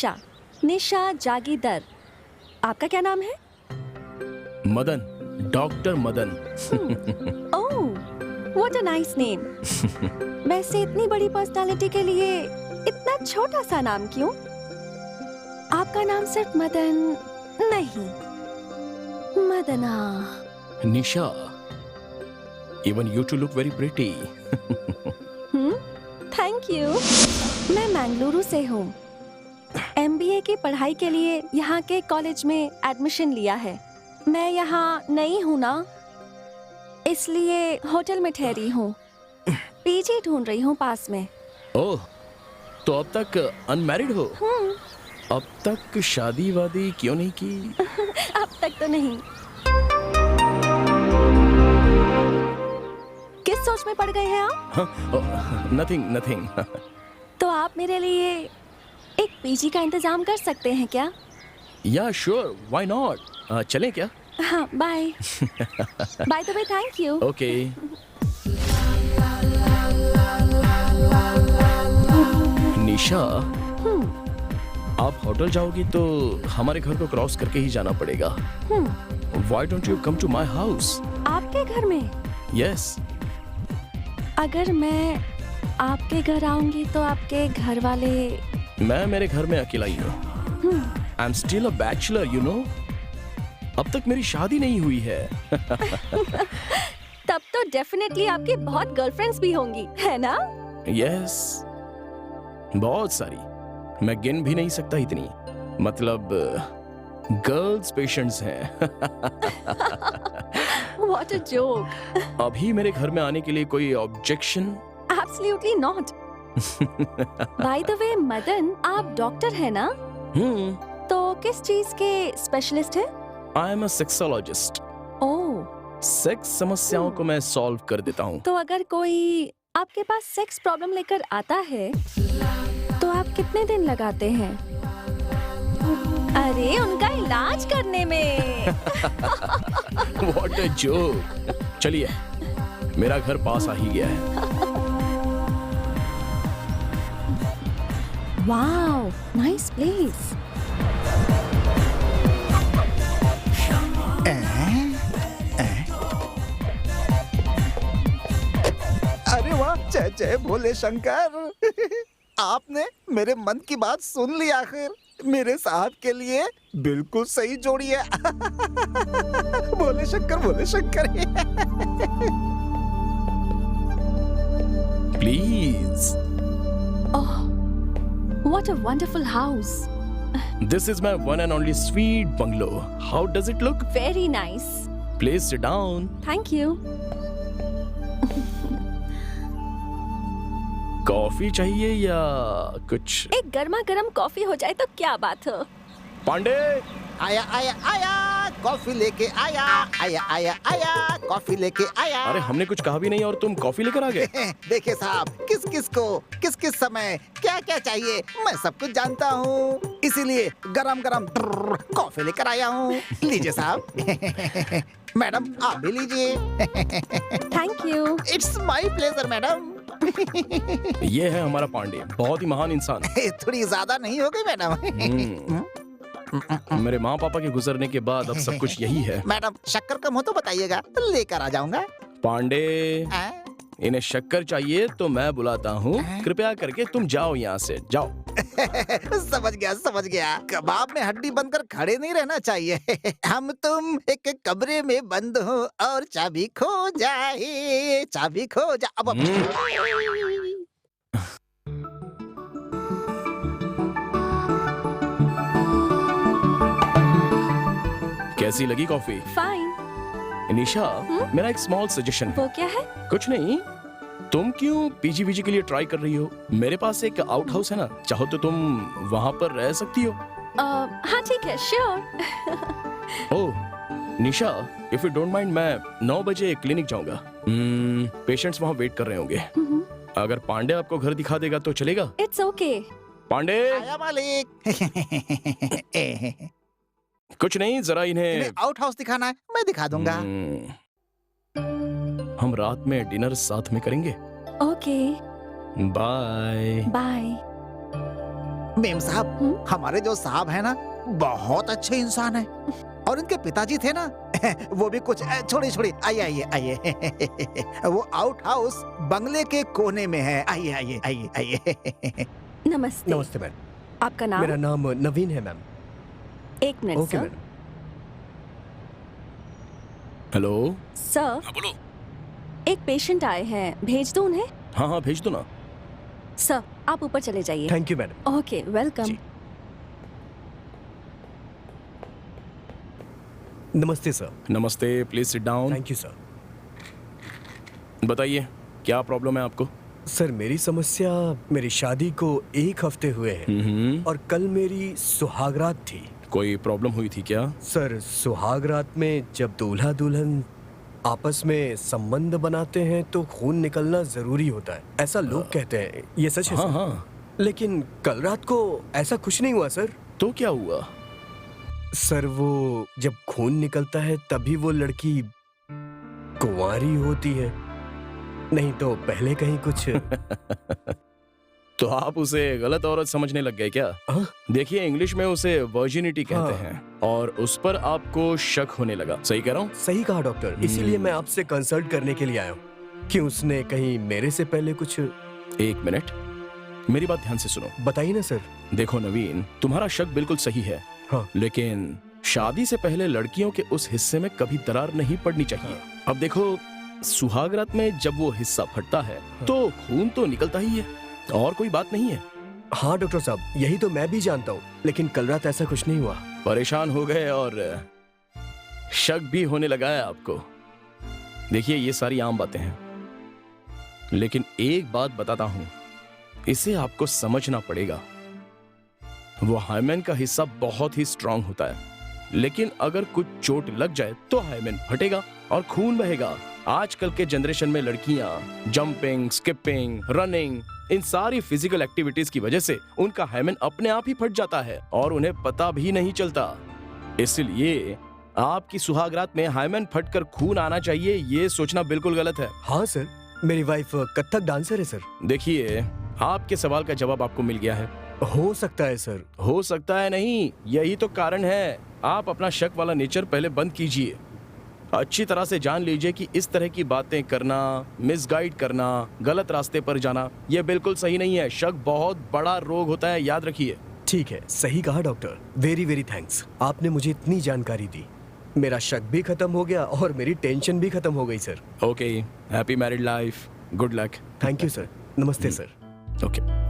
निशा, निशा जागीरदार। आपका क्या नाम है? Madan, doctor Madan. Oh, what a nice name. वैसे इतनी बड़ी पर्सनालिटी के लिए इतना छोटा सा नाम क्यों? आपका नाम सिर्फ मदन नहीं, मदना। निशा, even you two look very pretty. Thank you. मैं मंगलुरु से हूँ। MBA की पढ़ाई के लिए यहाँ के कॉलेज में एडमिशन लिया है। मैं यहाँ नई हूँ ना, इसलिए होटल में ठहरी हूँ। पीजी ढूंढ रही हूँ पास में। ओह, तो अब तक अनमैरिड हो? अब तक शादी वादी क्यों नहीं की? अब तक तो नहीं। किस सोच में पड़ गए हैं आप? Nothing nothing. तो आप मेरे लिए एक पीजी का इंतजाम कर सकते हैं क्या? या श्योर, व्हाई नॉट। चलें क्या? हाँ, bye. By the way, thank you. Okay. Nisha, आप होटल जाओगी तो हमारे घर को क्रॉस करके ही जाना पड़ेगा। Why don't you come to my house? आपके घर में? Yes. अगर मैं आपके घर आऊंगी तो आपके घर वाले? मैं मेरे घर में अकेला ही हूँ। I'm still a bachelor, you know. अब तक मेरी शादी नहीं हुई है। तब तो डेफिनेटली आपकी बहुत गर्लफ्रेंड्स भी होंगी, है ना? Yes. बहुत सारी, मैं गिन भी नहीं सकता इतनी। मतलब गर्ल्स पेशेंट्स हैं। What a joke. अभी मेरे घर में आने के लिए कोई objection? Absolutely not. By the way, Madan, आप डॉक्टर हैं ना? तो किस चीज के स्पेशलिस्ट हैं? I am a sexologist. Oh. Sex समस्याओं को मैं सॉल्व कर देता हूँ। तो अगर कोई आपके पास सेक्स प्रॉब्लम लेकर आता है, तो आप कितने दिन लगाते हैं? अरे, उनका इलाज करने में। What a joke. चलिए, मेरा घर पास आ ही गया है। Wow, nice place. अरे वाह, जय जय भोले शंकर। आपने मेरे मन की बात सुन ली आखिर। मेरे साहब के लिए बिल्कुल सही जोड़ी है। Bhole Shankar, Bhole Shankar. Please. Oh, what a wonderful house. This is my one and only sweet bungalow. How does it look? Very nice. Please sit down. Thank you. Coffee चाहिए या कुछ? एक गर्मा गर्म कॉफी हो जाए तो क्या बात हो। पांडे, आया आया आया, कॉफी लेके आया। आया आया आया, कॉफी लेके आया। अरे हमने कुछ कहा भी नहीं और तुम कॉफी लेकर आ गए। देखिए साहब, किस किस को किस किस समय क्या क्या चाहिए मैं सब कुछ जानता हूँ, इसीलिए गरम गरम कॉफी लेकर आया हूँ। लीजिए साहब। मैडम आप भी लीजिए। Thank you. It's my pleasure madam. ये है हमारा पांडे, बहुत ही महान इंसान। थोड़ी ज्यादा नहीं हो गई मैडम? मेरे माँ पापा के गुजरने के बाद अब सब कुछ यही है। मैडम शक्कर कम हो तो बताइएगा, लेकर आ जाऊंगा। पांडे, इन्हें शक्कर चाहिए तो मैं बुलाता हूँ। कृपया करके तुम जाओ यहाँ से, जाओ। समझ गया समझ गया। कबाब में हड्डी बनकर खड़े नहीं रहना चाहिए। हम तुम एक कमरे में बंद हो और चाबी खो जाए, चाबी खो जा। अब कैसी लगी कॉफी? फाइन। निशा, मेरा एक स्मॉल सजेशन है। वो क्या है? कुछ नहीं, तुम क्यों पीजी के लिए ट्राई कर रही हो? मेरे पास एक आउट हाउस है ना, चाहो तो तुम वहाँ पर रह सकती हो। हाँ ठीक है, sure. Oh Nisha, if you don't mind, मैं 9 बजे क्लिनिक जाऊंगा। पेशेंट्स वहाँ वेट कर रहे होंगे। अगर पांडे आपको घर दिखा देगा तो चलेगा? It's okay. पांडे, आया मालिक। कुछ नहीं, जरा इन्हें आउट हाउस दिखाना है, मैं दिखा दूंगा। हम रात में डिनर साथ में करेंगे। Okay, bye. बाय। मेम साहब, हमारे जो साहब है ना, बहुत अच्छे इंसान है। और इनके पिताजी थे ना, वो भी कुछ छोड़िए, आइए आइए। वो आउट हाउस बंगले के कोने में है। आइए। नमस्ते। नमस्ते मैम। आपका नाम? मेरा नाम नवीन है मैम। एक minute okay sir. Madam. Hello. Sir, हाँ बोलो। एक पेशेंट आए हैं, भेज दो उन्हें? हाँ भेज दो ना। सर, आप ऊपर चले जाइए। Thank you madam. Okay, welcome. जी। नमस्ते सर। नमस्ते, please sit down. Thank you sir. बताइए क्या प्रॉब्लम है आपको? सर मेरी समस्या, मेरी शादी को 1 हफ्ते हुए हैं और कल मेरी सुहागरात थी। कोई प्रॉब्लम हुई थी क्या? सर सुहागरात में जब दूल्हा दुल्हन आपस में संबंध बनाते हैं तो खून निकलना जरूरी होता है, ऐसा लोग कहते हैं। ये सच है हाँ सर? हाँ। लेकिन कल रात को ऐसा कुछ नहीं हुआ सर। तो क्या हुआ? सर वो जब खून निकलता है तभी वो लड़की कुंवारी होती है, नहीं तो पहले कहीं कुछ। तो आप उसे गलत औरत समझने लग गए क्या? हाँ? देखिए इंग्लिश में उसे वर्जिनिटी कहते हाँ। हैं और उस पर आपको शक होने लगा। सही कह रहा हूँ? सही कहा डॉक्टर, इसीलिए मैं आपसे कंसल्ट करने के लिए आया हूँ कि उसने कहीं मेरे से पहले कुछ। एक मिनट, मेरी बात ध्यान से सुनो। बताइए ना सर। देखो नवीन, तुम्हारा शक बिल्कुल सही है, हाँ। लेकिन शादी से पहले लड़कियों के उस हिस्से में कभी दरार नहीं पड़नी चाहिए। अब देखो, सुहागरात में जब वो हिस्सा फटता है तो खून तो निकलता ही है और कोई बात नहीं है। हाँ डॉक्टर साहब, यही तो मैं भी जानता हूँ, लेकिन कल रात ऐसा कुछ नहीं हुआ। परेशान हो गए और शक भी होने लगा है आपको। देखिए ये सारी आम बातें हैं, लेकिन एक बात बताता हूं, इसे आपको समझना पड़ेगा। वो हाइमेन का हिस्सा बहुत ही स्ट्रांग होता है, लेकिन अगर कुछ चोट लग जाए तो हाइमेन फटेगा और खून बहेगा। आजकल के जनरेशन में लड़कियां जंपिंग, स्किपिंग, रनिंग, इन सारी फिजिकल एक्टिविटीज की वजह से उनका हाइमेन अपने आप ही फट जाता है और उन्हें पता भी नहीं चलता। इसलिए आपकी सुहागरात में हाइमेन फटकर खून आना चाहिए, ये सोचना बिल्कुल गलत है। हाँ सर, मेरी वाइफ कथक डांसर है सर। देखिए, आपके सवाल का जवाब आपको मिल गया है। हो सकता है सर। हो सकता है नहीं, यही तो कारण है। आप अपना शक वाला नेचर पहले बंद कीजिए। अच्छी तरह से जान लीजिए कि इस तरह की बातें करना, मिसगाइड करना, गलत रास्ते पर जाना, यह बिल्कुल सही नहीं है। शक बहुत बड़ा रोग होता है, याद रखिए। ठीक है, सही कहा डॉक्टर। वेरी वेरी थैंक्स, आपने मुझे इतनी जानकारी दी। मेरा शक भी खत्म हो गया और मेरी टेंशन भी खत्म हो गई sir. Okay, happy married life, good luck. Thank you sir. नमस्ते सर। ओके।